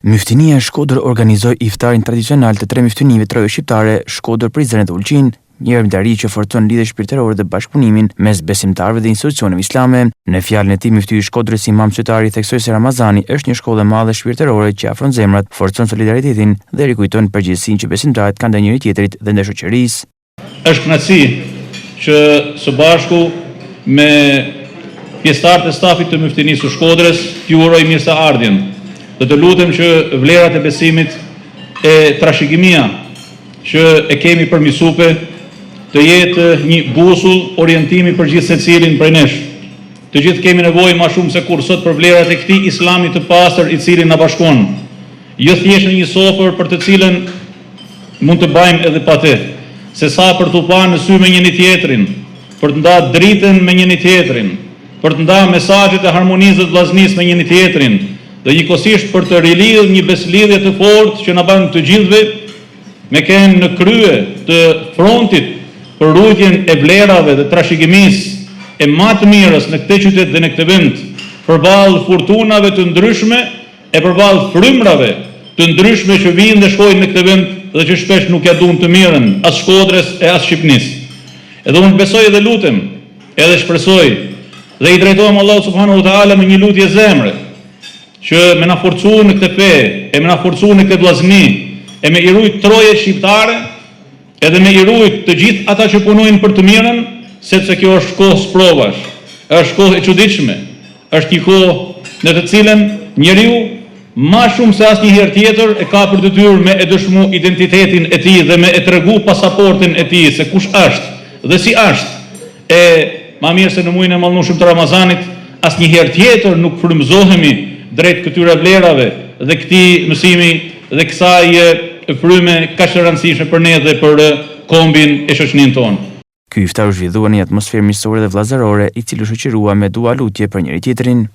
Myftinia e Shkodër organizoi iftarin tradicional të 3 myftinive troje shqiptare, Shkodër, Prizren dhe Ulqin, një herëmëndari që forcon lidhje shpirtërore dhe bashkëpunimin mes besimtarëve dhe institucioneve islame. Në fjalën e tij, myftyi i Shkodrës Imam Sytari theksoi se Ramazani është një shkollë e madhe shpirtërore që afron zemrat, forcon solidaritetin dhe rikujton përgjegjësinë që besimtarët kanë ndaj njëri tjetrit dhe ndaj shoqërisë. Është kënaqësi që së bashku me pjesëtarët e stafit të myftinisë së Shkodrës t'ju uroj mirëseardhjen. Dhe të lutem që vlerat e besimit e trashëgimia që e kemi përmisupe të jetë një busull orientimi për gjithë secilin prej nesh. Të gjithë kemi nevojë më shumë se kur sot për vlerat e këtij islami të pastër i cili na bashkon. Jo thjesht në një sofër për të cilën mund të bajmë edhe pa të, se sa për t'u pa në sy me njëri tjetrin, për të ndarë dritën me njëri tjetrin, për të ndarë mesazhet e harmonisë dhe vllaznisë me njëri tjetrin, dhe njëkohësisht për të rilidhur një beslidhje të fortë që na bën të gjithëve me kënë në krye të frontit për rujtjen e vlerave dhe trashëgimisë e më të mirës në këtë qytet dhe në këtë vend, përballë fortunave të ndryshme e përballë frymrave të ndryshme që vijnë dhe shkojnë në këtë vend dhe që shpesh nuk ja duan të mirën as Shkodrës e as Shqipënisë. Edhe unë besoj dhe lutem, edhe shpresoj dhe i drejtohem Allahu subhanahu wa taala me një lutje zemre, që me na forcu në këtë fe, e me na forcu në këtë vllazni, e me i rujt troje shqiptare, edhe me i rujt të gjithë ata që punojnë për të mirën, sepse kjo është kohë provash, është kohë e çuditshme, është një kohë në të cilën njeriu më shumë se asnjëherë tjetër e ka për detyrë me e dëshmu identitetin e tij dhe me e tregu pasaportin e tij se kush është dhe si është. E më mirë se në muajin e mallnueshëm të Ramazanit, asnjëherë tjetër nuk frymëzohemi drejt këtyre vlerave dhe këtij mësimi dhe kësaj fryme kaq të rëndësishme për ne dhe për kombin e shoqërinë tonë. Ky iftar u zhvillua në një atmosferë miqësore dhe vëllazërore, i cili u shoqërua me dua lutje për njëri tjetrin.